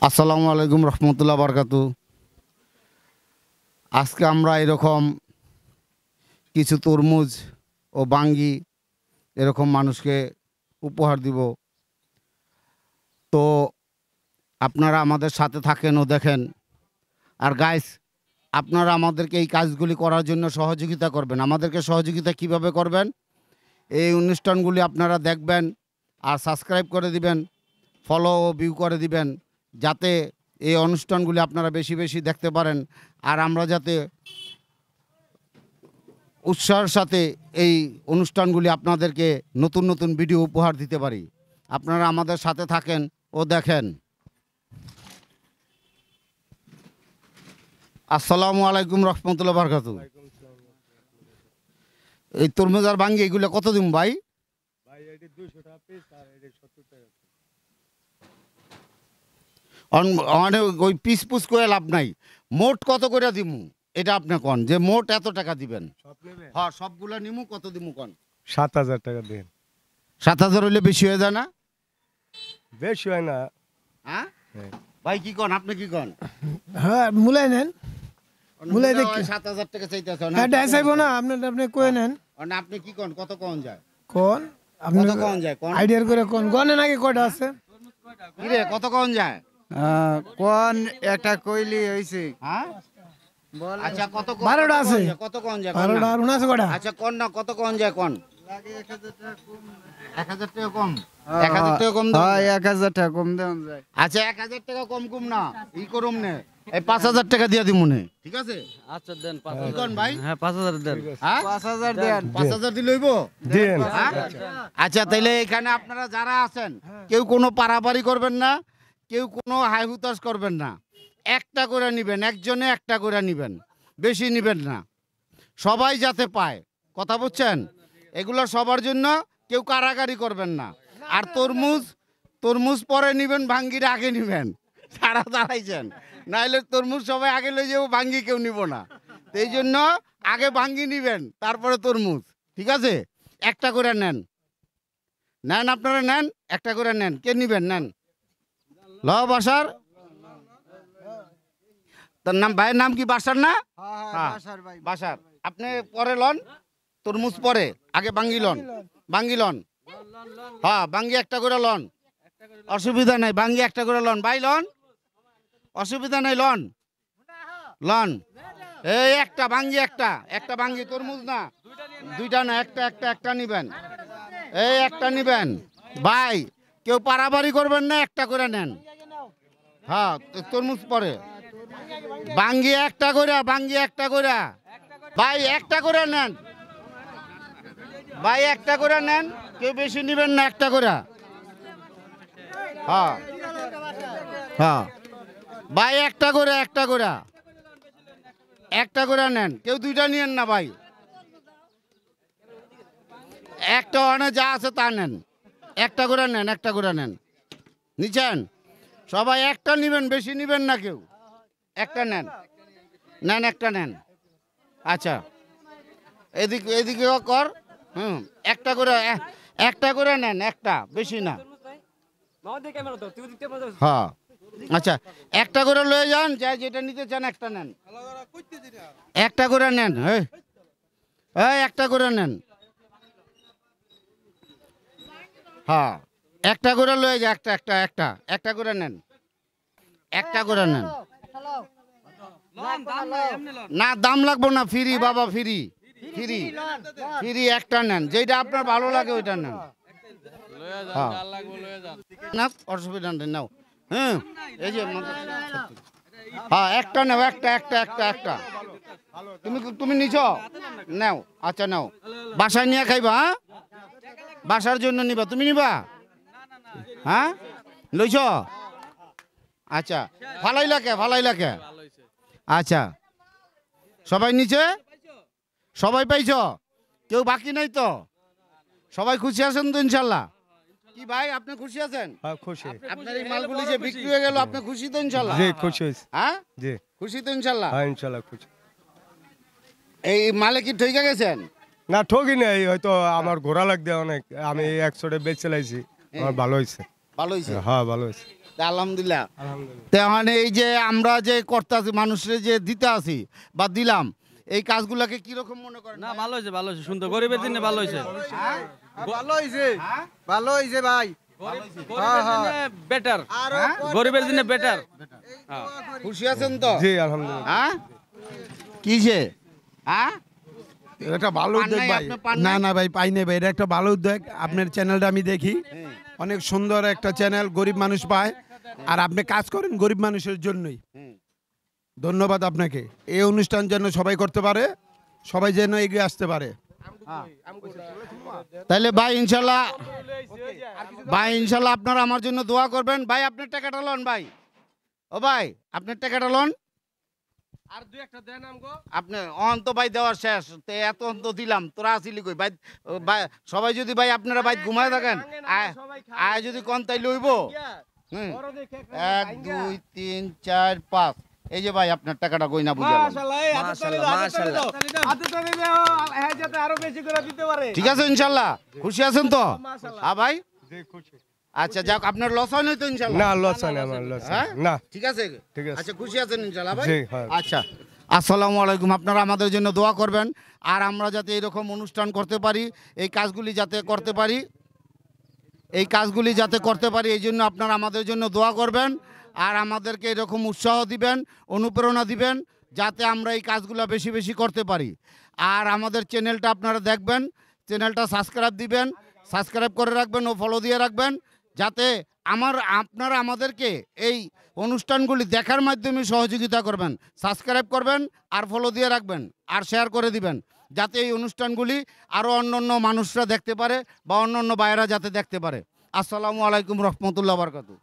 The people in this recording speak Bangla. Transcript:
আসসালামু আলাইকুম রহমতুল্লাহ বরকাতু। আজকে আমরা এরকম কিছু তরমুজ ও বাঙ্গি এরকম মানুষকে উপহার দিব। তো আপনারা আমাদের সাথে থাকেন ও দেখেন। আর গাইস, আপনারা আমাদেরকে এই কাজগুলি করার জন্য সহযোগিতা করবেন। আমাদেরকে সহযোগিতা কিভাবে করবেন? এই অনুষ্ঠানগুলি আপনারা দেখবেন আর সাবস্ক্রাইব করে দিবেন, ফলো ও ভিউ করে দিবেন, যাতে এই অনুষ্ঠানগুলি আপনারা বেশি বেশি দেখতে পারেন। আর আমরা যাতে উৎসাহের সাথে এই অনুষ্ঠানগুলি আপনাদেরকে নতুন নতুন ভিডিও উপহার দিতে পারি। আপনারা আমাদের সাথে থাকেন ও দেখেন। আসসালামু আলাইকুম রহমতুল্লাহ বরকাতু। এই তরমুজ আর বাঙ্গি এগুলো কত দিন ভাই? মানে ওই পিস পুস করে লাভ নাই, মোট কত করে দিমু এটা আপনি কন, যে মোট এত টাকা দিবেন। হ্যাঁ, সবগুলা নিমু, কত দিমু কন? ৭,০০০ টাকা দেন। ৭,০০০ হইলে বেশি হয়ে যায় না? বেশি হয় না। হ্যাঁ ভাই, কি কন? আপনি কি কন? হ্যাঁ, মুলাই নেন। মুলাই দেখি ৭,০০০ টাকা চাইতেছেন। হ্যাঁ, ডাই চাইবো না আপনি কয়ে নেন। আপনি কি কন, কত কন যায়? কোন আপনি কত কন যায় কোন? আইডিয়ার করে কোন গনে নাকি কয়টা আছে? কি রে, কত কন যায়? কোন একটা কইলি হইছে। হ্যাঁ আচ্ছা, কত 12টা আছে। কত কন যায়? 12টা আর 79 কয়টা? আচ্ছা কোন না, কত কন যায় কোন? ১,০০০ টাকা কম। ১,০০০ টাকা কম দাও। হ্যাঁ, ১,০০০ টাকা কম দেন যায়। আচ্ছা, ১,০০০ টাকা কম কম না, ই করুম নে, এই ৫,০০০ টাকা দিয়ে দিমু নে, ঠিক আছে? আচ্ছা দেন কি কন ভাই? হ্যাঁ ৫,০০০ দেন। হ্যাঁ ৫,০০০ দেন। ৫,০০০ দিলে হইব? দেন। হ্যাঁ? আচ্ছা, তাইলে এখানে আপনারা যারা আছেন কেউ কোনো পারাপারি করবেন না, কেউ কোনো হাই হুতাশ করবেন না। একটা করে নিবেন, একজনে একটা করে নিবেন, বেশি নিবেন না, সবাই যাতে পায়। কথা বুঝছেন? এগুলো সবার জন্য, কেউ কারাগারি করবেন না। আর তরমুজ পরে নিবেন, ভাঙ্গিটা আগে নিবেন। সারা দাঁড়াইছেন, নাইলে তরমুজ সবাই আগে লই যাবো, ভাঙ্গি কেউ নিব না। তো এই জন্য আগে ভাঙ্গি নিবেন, তারপরে তরমুজ, ঠিক আছে? একটা করে নেন, নেন আপনারা নেন, একটা করে নেন। কে নিবেন? নেন। ল বাসার, তার নাম, ভাইয়ের নাম কি বাসার না? হ্যাঁ, বাসার। আপনি পরে লন, তরমুজ পরে, আগে বাঙ্গি লন। বাঙ্গি লন, হ্যাঁ বাঙ্গি একটা করে লন, অসুবিধা নাই। বাঙ্গি একটা করে লন ভাই, লন, অসুবিধা নাই, লন লন। এই একটা বাঙ্গি, একটা বাঙ্গি, তরমুজ না, দুইটা না, একটা নিবেন। এই একটা নিবেন ভাই, কেউ পারাবারি করবেন না, একটা করে নেন। হ্যাঁ, তরমুজ পরে, বাঙ্গি একটা করে, বাঙ্গি একটা করে ভাই, একটা করে নেন ভাই, একটা করে নেন, কেউ বেশি নিবেন না, একটা করে। হ্যাঁ হ্যাঁ ভাই, একটা করে নেন, কেউ দুইটা নিয়েন না ভাই, একটা অনেক যা আছে তা নেন, একটা করে নেন, নিচ্ছেন সবাই? একটা নিবেন, বেশি নিবেন না কেউ, একটা নেন, একটা নেন। আচ্ছা, এদিকে কর। একটা করে নেন, একটা, বেশি না। হ্যাঁ আচ্ছা, একটা করে লয়ে যান, যাই যেটা নিতে চান একটা নেন, একটা করে নেন। এই একটা করে নেন, হ্যাঁ একটা করে লয়ে যা, একটা করে নেন, একটা করে নেন। না, দাম লাগবো না, ফ্রি বাবা, ফ্রি, একটা নেন, যেটা আপনার ভালো লাগে ওইটা নেন। না, অসুবিধা নেই, নাও। এই যে হ্যাঁ, একটা নাও, একটা। তুমি নিছ, নাও। আচ্ছা নাও, বাসায় নিয়ে খাইবা? হ্যাঁ, বাসার জন্য নিবা, তুমি নিবা? হ্যাঁ, লইছ? আচ্ছা, ফালাইলাকে। আচ্ছা, সবাই নিচে, সবাই পাইছ? কেউ বাকি নাই তো? সবাই খুশি আছেন তো ইনশাল্লাহ? কি ভাই, আপনি খুশি আছেন? হ্যাঁ, খুশি। আপনার এই মালগুলি যে বিক্রি হয়ে গেল, আপনি খুশি তো ইনশাল্লাহ? জি, খুশি হইছি। হ্যাঁ, জি, খুশি তো ইনশাল্লাহ? হ্যাঁ, ইনশাআল্লাহ খুশি। এই মালে কি ঠইকা গেছেন? না, ঠকি নাই, হয়তো আমার ঘোরা লাগবে অনেক। আমি ১০০ বেচে লাইছি, আমার ভালো হইছে। ভালো হয়েছে। হ্যাঁ, ভালো হইছে। তা আলহামদুলিল্লাহ। আলহামদুলিল্লাহ। তা মানে এই যে আমরা যে করতেছি মানুষের যে দিতে আছি বা দিলাম, এই কাজগুলোকে কিরকম মনে করেন? না ভালো হয়েছে, ভালো হয়েছে, সুন্দর, গরিবের জন্য ভালো হয়েছে। ভালো হয়েছে, ভালো হয়েছে ভাই। গরিবের জন্য বেটার, গরিবের জন্য বেটার। খুশি আছেন তো? জি আলহামদুলিল্লাহ। হ্যাঁ কিসে? হ্যাঁ এটা ভালো পান উদ্যোগ নাই, ভাই। আপনি পান না নাই? না ভাই, পাই নাই ভাই, এটা একটা ভালো উদ্যোগ। আপনার চ্যানেলটা আমি দেখি, অনেক সুন্দর একটা চ্যানেল, গরিব মানুষ পায়, আর আপনি কাজ করেন গরিব মানুষের জন্যই। ধন্যবাদ আপনাকে। এই অনুষ্ঠান যেন সবাই করতে পারে, সবাই যেন এগিয়ে আসতে পারে। তাহলে ভাই ইনশাল্লাহ, ভাই ইনশাল্লাহ আপনারা আমার জন্য দোয়া করবেন। ভাই আপনার টাকাটা লন ভাই, ও ভাই আপনার টাকাটা লন। আর দুই একটা দেন আমগো। আপনি অন্ত ভাই দেওয়ার শেষ, তো এত অন্ত দিলাম, তোরা আসিলি কই ভাই? ভাই সবাই যদি ভাই আপনারা ভাই ঘুমায় থাকেন, আয় যদি কন তাই লইব। হুম, 1 2 3 4 5, এই যে ভাই আপনার টাকাটা কই না বুঝালাম। ঠিক আছে ইনশাল্লাহ, খুশি আছেন তো? হ্যাঁ ভাই, জি খুশি। আচ্ছা যাক, আপনার লস হয় নাই তো ইনশাল্লাহ? না লস হয় না, আমার লস হ্যাঁ? না। ঠিক আছে, ঠিক আছে। আচ্ছা খুশি আছেন ইনশাল্লাহ ভাই? জি, হ্যাঁ। আচ্ছা, আসসালামু আলাইকুম। আপনারা আমাদের জন্য দোয়া করবেন, আর আমরা যাতে এরকম অনুষ্ঠান করতে পারি, এই কাজগুলি যাতে করতে পারি, এই জন্য আপনারা আমাদের জন্য দোয়া করবেন, আর আমাদেরকে এরকম উৎসাহ দিবেন, অনুপ্রেরণা দিবেন, যাতে আমরা এই কাজগুলো বেশি বেশি করতে পারি। আর আমাদের চ্যানেলটা আপনারা দেখবেন, চ্যানেলটা সাবস্ক্রাইব দিবেন, সাবস্ক্রাইব করে রাখবেন ও ফলো দিয়ে রাখবেন, যাতে আপনারা আমাদেরকে এই অনুষ্ঠানগুলি দেখার মাধ্যমে সহযোগিতা করবেন। সাবস্ক্রাইব করবেন আর ফলো দিয়ে রাখবেন আর শেয়ার করে দিবেন, যাতে এই অনুষ্ঠানগুলি আরও অন্য মানুষরা দেখতে পারে বা অন্য ভাইয়েরা যাতে দেখতে পারে। আসসালামু আলাইকুম রহমতুল্লাহ বারকাতু।